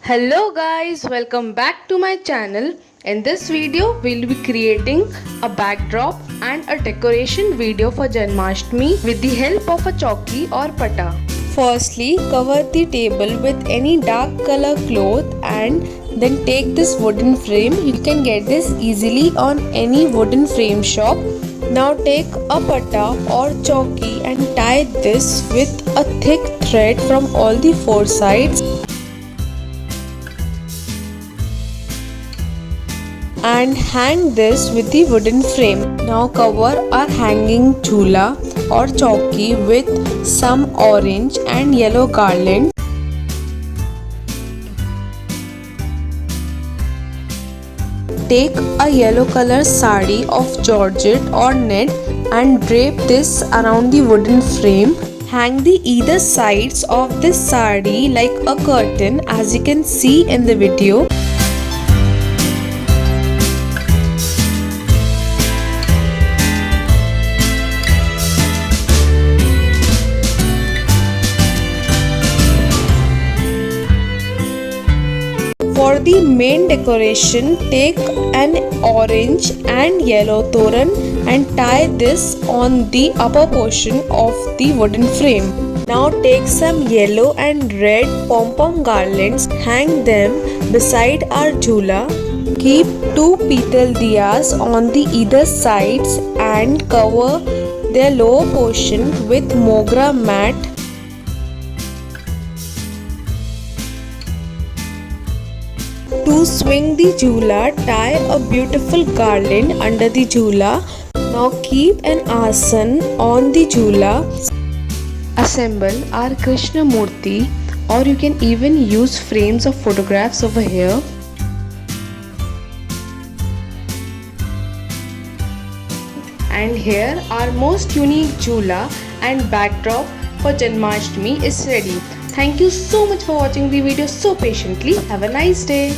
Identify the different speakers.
Speaker 1: Hello guys, welcome back to my channel. In this video, we'll be creating a backdrop and a decoration video for Janmashtami with the help of a chowki or pata. Firstly, cover the table with any dark color cloth and then take this wooden frame. You can get this easily on any wooden frame shop. Now take a pata or chowki and tie this with a thick thread from all the four sides and hang this with the wooden frame. Now cover our hanging jhula or chowki with some orange and yellow garland. Take a yellow color sari of georgette or net and drape this around the wooden frame. Hang the either sides of this sari like a curtain, as you can see in the video. For the main decoration, take an orange and yellow toran and tie this on the upper portion of the wooden frame. Now take some yellow and red pom-pom garlands, hang them beside our jhula. Keep two petal diyas on the either sides and cover their lower portion with mogra mat. To swing the jhula, tie a beautiful garland under the jhula. Now keep an asan on the jhula. Assemble our Krishna Murti, or you can even use frames of photographs over here. And here our most unique jhula and backdrop for Janmashtami is ready. Thank you so much for watching the video so patiently. Have a nice day.